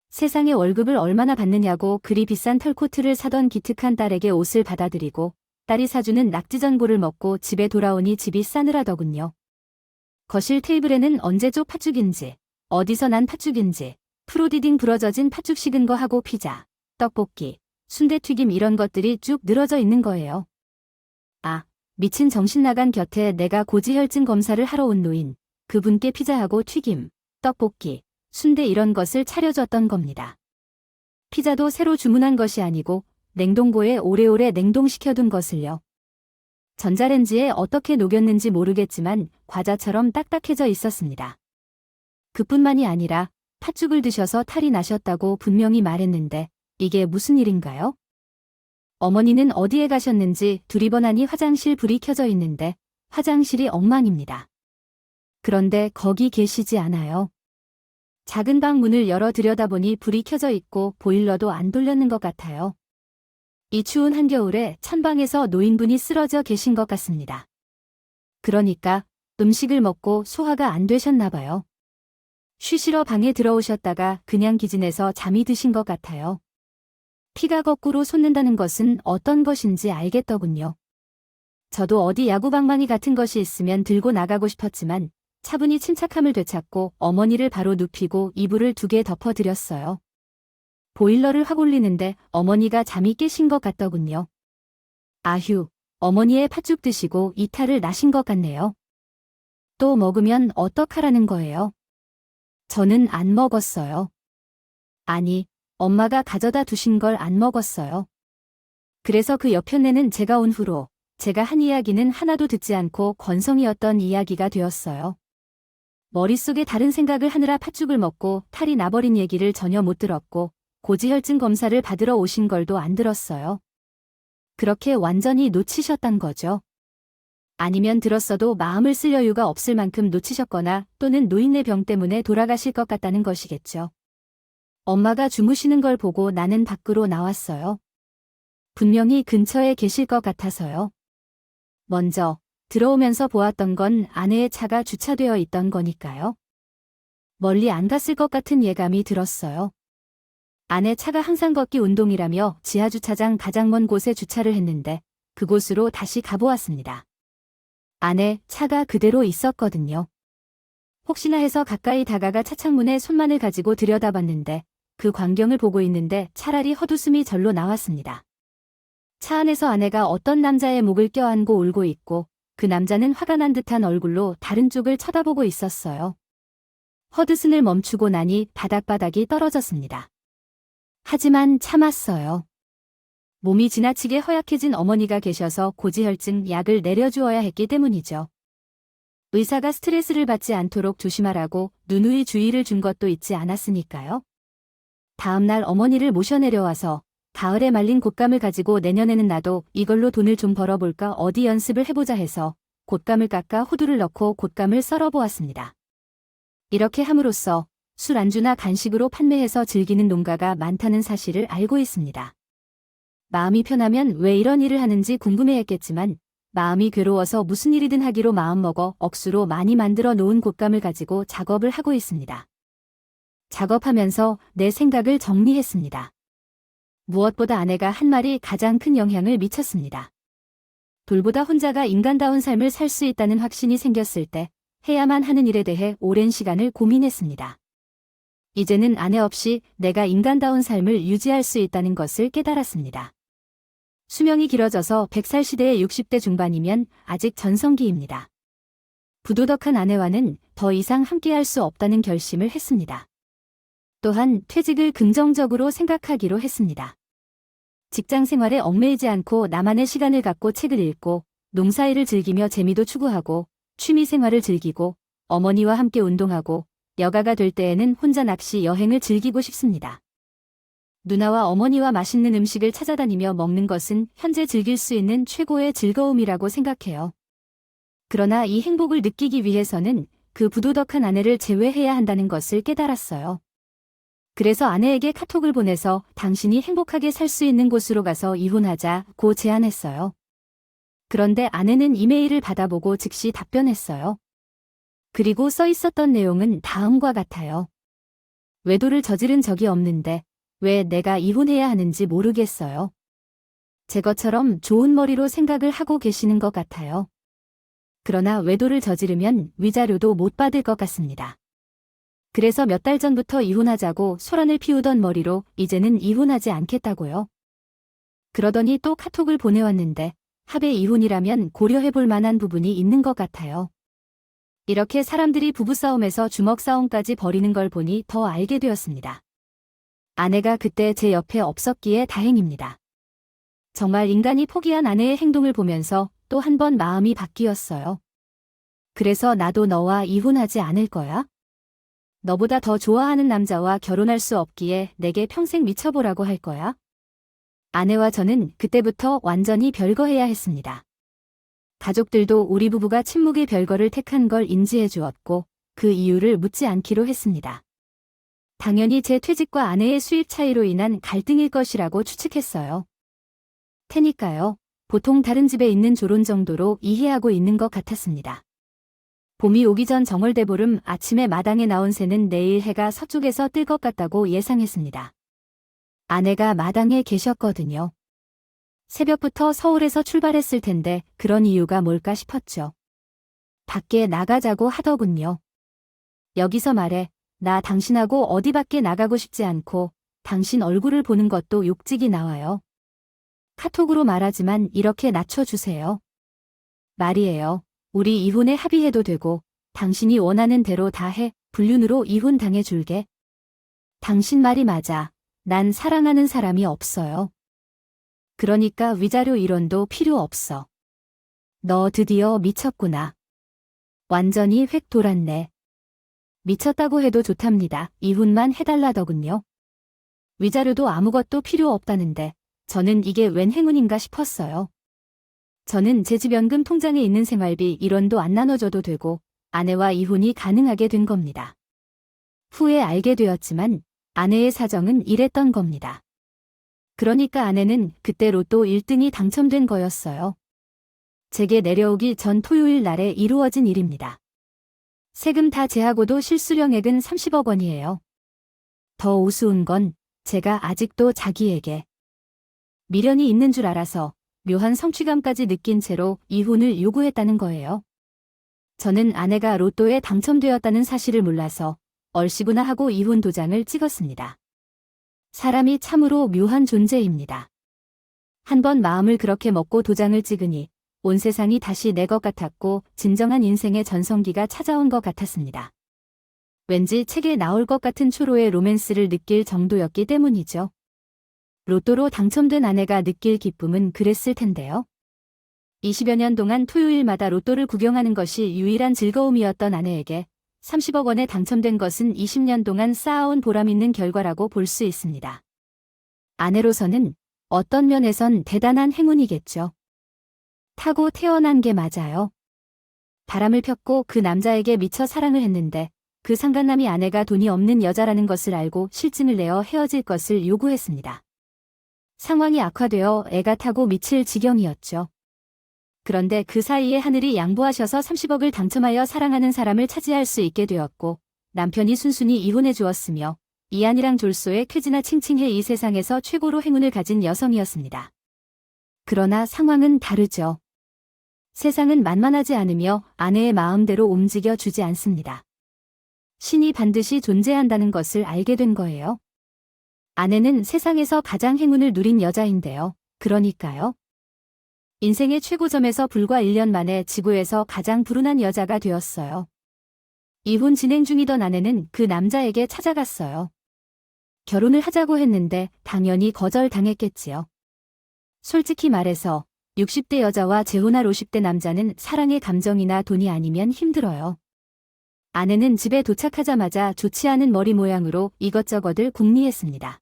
세상에 월급을 얼마나 받느냐고 그리 비싼 털코트를 사던 기특한 딸에게 옷을 받아들이고 딸이 사주는 낙지전골을 먹고 집에 돌아오니 집이 싸늘하더군요. 거실 테이블에는 언제적 팥죽인지 어디서 난 팥죽인지 프로디딩 부러져진 팥죽 식은 거 하고 피자, 떡볶이, 순대튀김 이런 것들이 쭉 늘어져 있는 거예요. 아, 미친 정신 나간 곁에 내가 고지혈증 검사를 하러 온 노인, 그분께 피자하고 튀김, 떡볶이, 순대 이런 것을 차려줬던 겁니다. 피자도 새로 주문한 것이 아니고 냉동고에 오래오래 냉동시켜둔 것을요. 전자레인지에 어떻게 녹였는지 모르겠지만 과자처럼 딱딱해져 있었습니다. 그뿐만이 아니라 팥죽을 드셔서 탈이 나셨다고 분명히 말했는데 이게 무슨 일인가요? 어머니는 어디에 가셨는지 두리번하니 화장실 불이 켜져 있는데 화장실이 엉망입니다. 그런데 거기 계시지 않아요. 작은 방 문을 열어 들여다보니 불이 켜져 있고 보일러도 안 돌렸는 것 같아요. 이 추운 한겨울에 찬방에서 노인분이 쓰러져 계신 것 같습니다. 그러니까 음식을 먹고 소화가 안 되셨나 봐요. 쉬시러 방에 들어오셨다가 그냥 기진해서 잠이 드신 것 같아요. 피가 거꾸로 솟는다는 것은 어떤 것인지 알겠더군요. 저도 어디 야구방망이 같은 것이 있으면 들고 나가고 싶었지만 차분히 침착함을 되찾고 어머니를 바로 눕히고 이불을 2개 덮어드렸어요. 보일러를 확 올리는데 어머니가 잠이 깨신 것 같더군요. 아휴, 어머니의 팥죽 드시고 이탈을 나신 것 같네요. 또 먹으면 어떡하라는 거예요? 저는 안 먹었어요. 아니, 엄마가 가져다 두신 걸 안 먹었어요. 그래서 그 옆편에는 제가 온 후로 제가 한 이야기는 하나도 듣지 않고 건성이었던 이야기가 되었어요. 머릿속에 다른 생각을 하느라 팥죽을 먹고 탈이 나버린 얘기를 전혀 못 들었고 고지혈증 검사를 받으러 오신 걸도 안 들었어요. 그렇게 완전히 놓치셨단 거죠. 아니면 들었어도 마음을 쓸 여유가 없을 만큼 놓치셨거나 또는 노인네 병 때문에 돌아가실 것 같다는 것이겠죠. 엄마가 주무시는 걸 보고 나는 밖으로 나왔어요. 분명히 근처에 계실 것 같아서요. 먼저 들어오면서 보았던 건 아내의 차가 주차되어 있던 거니까요. 멀리 안 갔을 것 같은 예감이 들었어요. 아내 차가 항상 걷기 운동이라며 지하주차장 가장 먼 곳에 주차를 했는데 그곳으로 다시 가보았습니다. 안에 차가 그대로 있었거든요. 혹시나 해서 가까이 다가가 차창문에 손만을 가지고 들여다봤는데 그 광경을 보고 있는데 차라리 헛웃음이 절로 나왔습니다. 차 안에서 아내가 어떤 남자의 목을 껴안고 울고 있고 그 남자는 화가 난 듯한 얼굴로 다른 쪽을 쳐다보고 있었어요. 헛웃음을 멈추고 나니 바닥바닥이 떨어졌습니다. 하지만 참았어요. 몸이 지나치게 허약해진 어머니가 계셔서 고지혈증 약을 내려주어야 했기 때문이죠. 의사가 스트레스를 받지 않도록 조심하라고 누누이 주의를 준 것도 있지 않았으니까요. 다음 날 어머니를 모셔 내려와서 가을에 말린 곶감을 가지고 내년에는 나도 이걸로 돈을 좀 벌어볼까 어디 연습을 해보자 해서 곶감을 깎아 호두를 넣고 곶감을 썰어보았습니다. 이렇게 함으로써 술 안주나 간식으로 판매해서 즐기는 농가가 많다는 사실을 알고 있습니다. 마음이 편하면 왜 이런 일을 하는지 궁금해했겠지만 마음이 괴로워서 무슨 일이든 하기로 마음먹어 억수로 많이 만들어 놓은 곶감을 가지고 작업을 하고 있습니다. 작업하면서 내 생각을 정리했습니다. 무엇보다 아내가 한 말이 가장 큰 영향을 미쳤습니다. 돌보다 혼자가 인간다운 삶을 살 수 있다는 확신이 생겼을 때 해야만 하는 일에 대해 오랜 시간을 고민했습니다. 이제는 아내 없이 내가 인간다운 삶을 유지할 수 있다는 것을 깨달았습니다. 수명이 길어져서 100살 시대의 60대 중반이면 아직 전성기입니다. 부도덕한 아내와는 더 이상 함께할 수 없다는 결심을 했습니다. 또한 퇴직을 긍정적으로 생각하기로 했습니다. 직장 생활에 얽매이지 않고 나만의 시간을 갖고 책을 읽고 농사일을 즐기며 재미도 추구하고 취미 생활을 즐기고 어머니와 함께 운동하고 여가가 될 때에는 혼자 낚시 여행을 즐기고 싶습니다. 누나와 어머니와 맛있는 음식을 찾아다니며 먹는 것은 현재 즐길 수 있는 최고의 즐거움이라고 생각해요. 그러나 이 행복을 느끼기 위해서는 그 부도덕한 아내를 제외해야 한다는 것을 깨달았어요. 그래서 아내에게 카톡을 보내서 당신이 행복하게 살 수 있는 곳으로 가서 이혼하자고 제안했어요. 그런데 아내는 이메일을 받아보고 즉시 답변했어요. 그리고 써 있었던 내용은 다음과 같아요. 외도를 저지른 적이 없는데 왜 내가 이혼해야 하는지 모르겠어요. 제 것처럼 좋은 머리로 생각을 하고 계시는 것 같아요. 그러나 외도를 저지르면 위자료도 못 받을 것 같습니다. 그래서 몇 달 전부터 이혼하자고 소란을 피우던 머리로 이제는 이혼하지 않겠다고요. 그러더니 또 카톡을 보내왔는데 합의 이혼이라면 고려해볼 만한 부분이 있는 것 같아요. 이렇게 사람들이 부부싸움에서 주먹싸움까지 벌이는 걸 보니 더 알게 되었습니다. 아내가 그때 제 옆에 없었기에 다행입니다. 정말 인간이 포기한 아내의 행동을 보면서 또 한 번 마음이 바뀌었어요. 그래서 나도 너와 이혼하지 않을 거야? 너보다 더 좋아하는 남자와 결혼할 수 없기에 내게 평생 미쳐보라고 할 거야? 아내와 저는 그때부터 완전히 별거해야 했습니다. 가족들도 우리 부부가 침묵의 별거를 택한 걸 인지해 주었고 그 이유를 묻지 않기로 했습니다. 당연히 제 퇴직과 아내의 수입 차이로 인한 갈등일 것이라고 추측했어요. 테니까요. 보통 다른 집에 있는 조론 정도로 이해하고 있는 것 같았습니다. 봄이 오기 전 정월대보름 아침에 마당에 나온 새는 내일 해가 서쪽에서 뜰 것 같다고 예상했습니다. 아내가 마당에 계셨거든요. 새벽부터 서울에서 출발했을 텐데 그런 이유가 뭘까 싶었죠. 밖에 나가자고 하더군요. 여기서 말해, 나 당신하고 어디 밖에 나가고 싶지 않고 당신 얼굴을 보는 것도 욕직이 나와요. 카톡으로 말하지만 이렇게 낮춰주세요. 말이에요. 우리 이혼에 합의해도 되고 당신이 원하는 대로 다 해. 불륜으로 이혼 당해줄게. 당신 말이 맞아. 난 사랑하는 사람이 없어요. 그러니까 위자료 1원도 필요 없어. 너 드디어 미쳤구나. 완전히 획 돌았네. 미쳤다고 해도 좋답니다. 이혼만 해달라더군요. 위자료도 아무것도 필요 없다는데 저는 이게 웬 행운인가 싶었어요. 저는 제 집 연금 통장에 있는 생활비 1원도 안 나눠줘도 되고 아내와 이혼이 가능하게 된 겁니다. 후에 알게 되었지만 아내의 사정은 이랬던 겁니다. 그러니까 아내는 그때 로또 1등이 당첨된 거였어요. 제게 내려오기 전 토요일 날에 이루어진 일입니다. 세금 다 제하고도 실수령액은 30억 원이에요. 더 우스운 건 제가 아직도 자기에게 미련이 있는 줄 알아서 묘한 성취감까지 느낀 채로 이혼을 요구했다는 거예요. 저는 아내가 로또에 당첨되었다는 사실을 몰라서 얼씨구나 하고 이혼 도장을 찍었습니다. 사람이 참으로 묘한 존재입니다. 한번 마음을 그렇게 먹고 도장을 찍으니 온 세상이 다시 내 것 같았고 진정한 인생의 전성기가 찾아온 것 같았습니다. 왠지 책에 나올 것 같은 초로의 로맨스를 느낄 정도였기 때문이죠. 로또로 당첨된 아내가 느낄 기쁨은 그랬을 텐데요. 20여 년 동안 토요일마다 로또를 구경하는 것이 유일한 즐거움이었던 아내에게 30억 원에 당첨된 것은 20년 동안 쌓아온 보람 있는 결과라고 볼 수 있습니다. 아내로서는 어떤 면에선 대단한 행운이겠죠. 타고 태어난 게 맞아요. 바람을 폈고 그 남자에게 미쳐 사랑을 했는데 그 상간남이 아내가 돈이 없는 여자라는 것을 알고 실증을 내어 헤어질 것을 요구했습니다. 상황이 악화되어 애가 타고 미칠 지경이었죠. 그런데 그 사이에 하늘이 양보하셔서 30억을 당첨하여 사랑하는 사람을 차지할 수 있게 되었고 남편이 순순히 이혼해 주었으며 이안이랑 졸소에 쾌지나 칭칭해 이 세상에서 최고로 행운을 가진 여성이었습니다. 그러나 상황은 다르죠. 세상은 만만하지 않으며 아내의 마음대로 움직여 주지 않습니다. 신이 반드시 존재한다는 것을 알게 된 거예요. 아내는 세상에서 가장 행운을 누린 여자인데요. 그러니까요. 인생의 최고점에서 불과 1년 만에 지구에서 가장 불운한 여자가 되었어요. 이혼 진행 중이던 아내는 그 남자에게 찾아갔어요. 결혼을 하자고 했는데 당연히 거절당했겠지요. 솔직히 말해서 60대 여자와 재혼할 50대 남자는 사랑의 감정이나 돈이 아니면 힘들어요. 아내는 집에 도착하자마자 좋지 않은 머리 모양으로 이것저것을 궁리했습니다.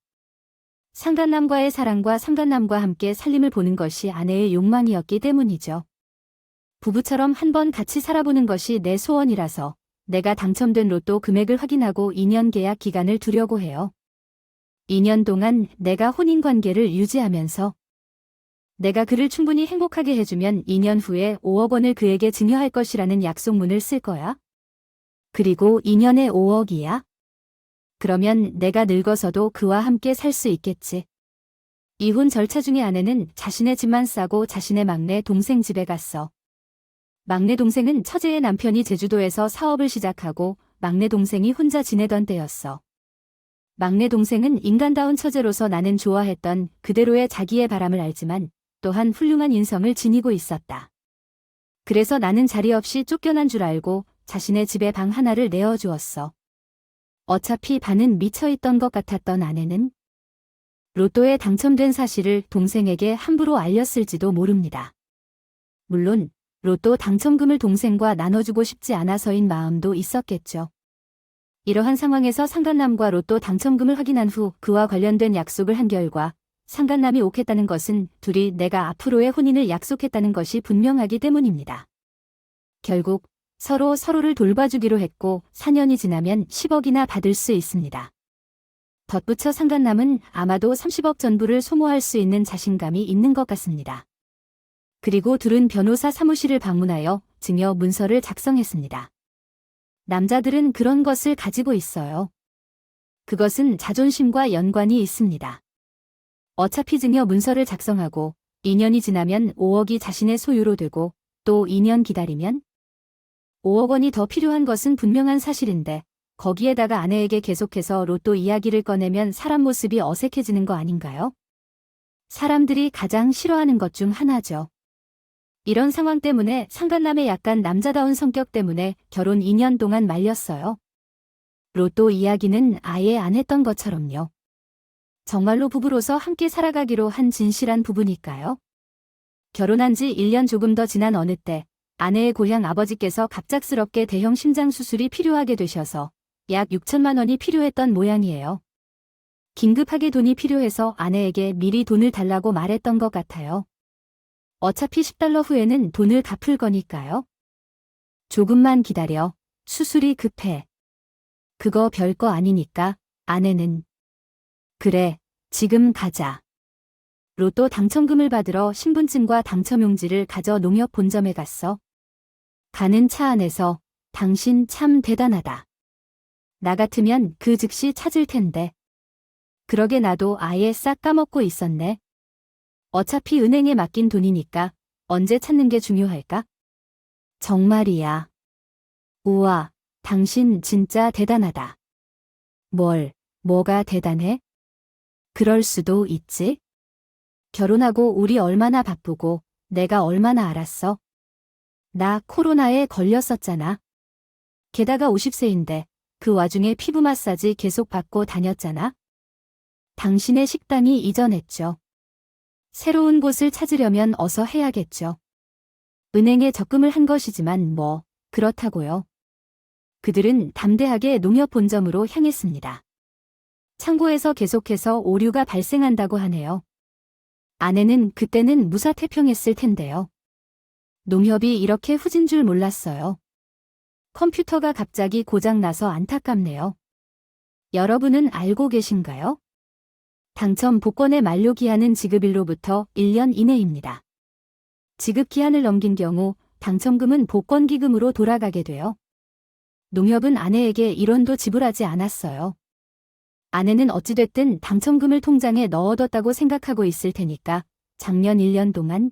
상간남과의 사랑과 상간남과 함께 살림을 보는 것이 아내의 욕망이었기 때문이죠. 부부처럼 한번 같이 살아보는 것이 내 소원이라서 내가 당첨된 로또 금액을 확인하고 2년 계약 기간을 두려고 해요. 2년 동안 내가 혼인관계를 유지하면서 내가 그를 충분히 행복하게 해주면 2년 후에 5억 원을 그에게 증여할 것이라는 약속문을 쓸 거야. 그리고 2년에 5억이야. 그러면 내가 늙어서도 그와 함께 살 수 있겠지. 이혼 절차 중에 아내는 자신의 집만 싸고 자신의 막내 동생 집에 갔어. 막내 동생은 처제의 남편이 제주도에서 사업을 시작하고 막내 동생이 혼자 지내던 때였어. 막내 동생은 인간다운 처제로서 나는 좋아했던 그대로의 자기의 바람을 알지만 또한 훌륭한 인성을 지니고 있었다. 그래서 나는 자리 없이 쫓겨난 줄 알고 자신의 집에 방 하나를 내어주었어. 어차피 반은 미쳐있던 것 같았던 아내는 로또에 당첨된 사실을 동생에게 함부로 알렸을지도 모릅니다. 물론 로또 당첨금을 동생과 나눠주고 싶지 않아서인 마음도 있었겠죠. 이러한 상황에서 상간남과 로또 당첨금을 확인한 후 그와 관련된 약속을 한 결과 상간남이 옥했다는 것은 둘이 내가 앞으로의 혼인을 약속했다는 것이 분명하기 때문입니다. 결국 서로를 돌봐주기로 했고 4년이 지나면 10억이나 받을 수 있습니다. 덧붙여 상간남은 아마도 30억 전부를 소모할 수 있는 자신감이 있는 것 같습니다. 그리고 둘은 변호사 사무실을 방문하여 증여 문서를 작성했습니다. 남자들은 그런 것을 가지고 있어요. 그것은 자존심과 연관이 있습니다. 어차피 증여 문서를 작성하고 2년이 지나면 5억이 자신의 소유로 되고 또 2년 기다리면 5억 원이 더 필요한 것은 분명한 사실인데 거기에다가 아내에게 계속해서 로또 이야기를 꺼내면 사람 모습이 어색해지는 거 아닌가요? 사람들이 가장 싫어하는 것 중 하나죠. 이런 상황 때문에 상간남의 약간 남자다운 성격 때문에 결혼 2년 동안 말렸어요. 로또 이야기는 아예 안 했던 것처럼요. 정말로 부부로서 함께 살아가기로 한 진실한 부부니까요. 결혼한 지 1년 조금 더 지난 어느 때 아내의 고향 아버지께서 갑작스럽게 대형 심장 수술이 필요하게 되셔서 약 6천만 원이 필요했던 모양이에요. 긴급하게 돈이 필요해서 아내에게 미리 돈을 달라고 말했던 것 같아요. 어차피 10달러 후에는 돈을 갚을 거니까요. 조금만 기다려. 수술이 급해. 그거 별거 아니니까. 아내는 그래, 지금 가자. 로또 당첨금을 받으러 신분증과 당첨용지를 가져 농협 본점에 갔어. 가는 차 안에서 당신 참 대단하다. 나 같으면 그 즉시 찾을 텐데. 그러게 나도 아예 싹 까먹고 있었네. 어차피 은행에 맡긴 돈이니까 언제 찾는 게 중요할까? 정말이야. 우와, 당신 진짜 대단하다. 뭐가 대단해? 그럴 수도 있지. 결혼하고 우리 얼마나 바쁘고 내가 얼마나 알았어. 나 코로나에 걸렸었잖아. 게다가 50세인데 그 와중에 피부 마사지 계속 받고 다녔잖아. 당신의 식당이 이전했죠. 새로운 곳을 찾으려면 어서 해야겠죠. 은행에 적금을 한 것이지만 그렇다고요. 그들은 담대하게 농협 본점으로 향했습니다. 창고에서 계속해서 오류가 발생한다고 하네요. 아내는 그때는 무사태평했을 텐데요. 농협이 이렇게 후진 줄 몰랐어요. 컴퓨터가 갑자기 고장나서 안타깝네요. 여러분은 알고 계신가요? 당첨 복권의 만료 기한은 지급일로부터 1년 이내입니다. 지급 기한을 넘긴 경우 당첨금은 복권기금으로 돌아가게 돼요. 농협은 아내에게 1원도 지불하지 않았어요. 아내는 어찌됐든 당첨금을 통장에 넣어뒀다고 생각하고 있을 테니까 작년 1년 동안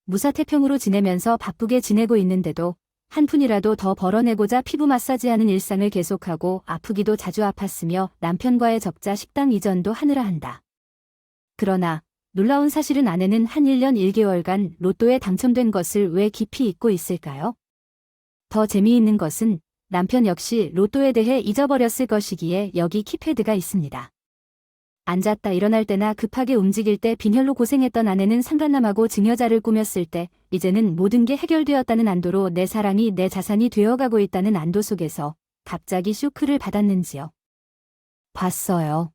무사태평으로 지내면서 바쁘게 지내고 있는데도 한 푼이라도 더 벌어내고자 피부 마사지하는 일상을 계속하고 아프기도 자주 아팠으며 남편과의 적자 식당 이전도 하느라 한다. 그러나 놀라운 사실은 아내는 한 1년 1개월간 로또에 당첨된 것을 왜 깊이 잊고 있을까요? 더 재미있는 것은 남편 역시 로또에 대해 잊어버렸을 것이기에 여기 키패드가 있습니다. 앉았다 일어날 때나 급하게 움직일 때 빈혈로 고생했던 아내는 상간남하고 증여자를 꾸몄을 때 이제는 모든 게 해결되었다는 안도로 내 사랑이 내 자산이 되어가고 있다는 안도 속에서 갑자기 쇼크를 받았는지요. 봤어요.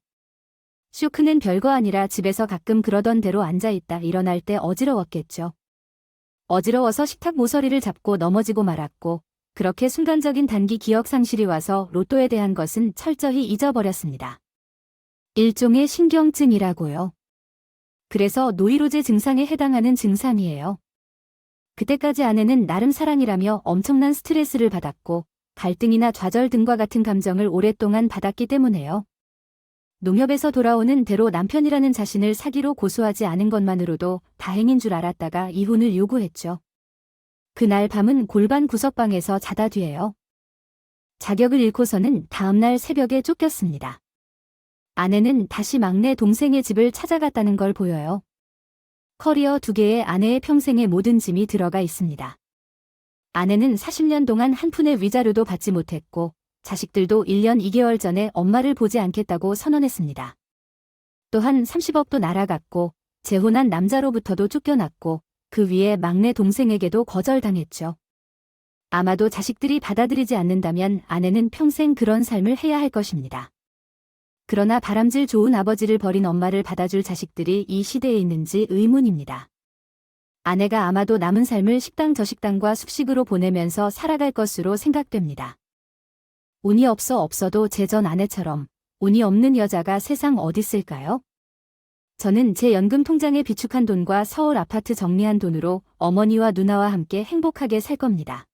쇼크는 별거 아니라 집에서 가끔 그러던 대로 앉아있다 일어날 때 어지러웠겠죠. 어지러워서 식탁 모서리를 잡고 넘어지고 말았고 그렇게 순간적인 단기 기억 상실이 와서 로또에 대한 것은 철저히 잊어버렸습니다. 일종의 신경증이라고요. 그래서 노이로제 증상에 해당하는 증상이에요. 그때까지 아내는 나름 사랑이라며 엄청난 스트레스를 받았고 갈등이나 좌절 등과 같은 감정을 오랫동안 받았기 때문에요. 농협에서 돌아오는 대로 남편이라는 자신을 사기로 고소하지 않은 것만으로도 다행인 줄 알았다가 이혼을 요구했죠. 그날 밤은 골반 구석방에서 자다 뒤에요. 자격을 잃고서는 다음날 새벽에 쫓겼습니다. 아내는 다시 막내 동생의 집을 찾아갔다는 걸 보여요. 커리어 2개에 아내의 평생의 모든 짐이 들어가 있습니다. 아내는 40년 동안 한 푼의 위자료도 받지 못했고 자식들도 1년 2개월 전에 엄마를 보지 않겠다고 선언했습니다. 또한 30억도 날아갔고 재혼한 남자로부터도 쫓겨났고 그 위에 막내 동생에게도 거절당했죠. 아마도 자식들이 받아들이지 않는다면 아내는 평생 그런 삶을 해야 할 것입니다. 그러나 바람질 좋은 아버지를 버린 엄마를 받아줄 자식들이 이 시대에 있는지 의문입니다. 아내가 아마도 남은 삶을 식당 저식당과 숙식으로 보내면서 살아갈 것으로 생각됩니다. 운이 없어도 제 전 아내처럼 운이 없는 여자가 세상 어디 있을까요? 저는 제 연금 통장에 비축한 돈과 서울 아파트 정리한 돈으로 어머니와 누나와 함께 행복하게 살 겁니다.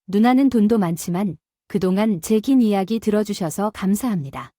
누나는 돈도 많지만 그동안 제 긴 이야기 들어주셔서 감사합니다.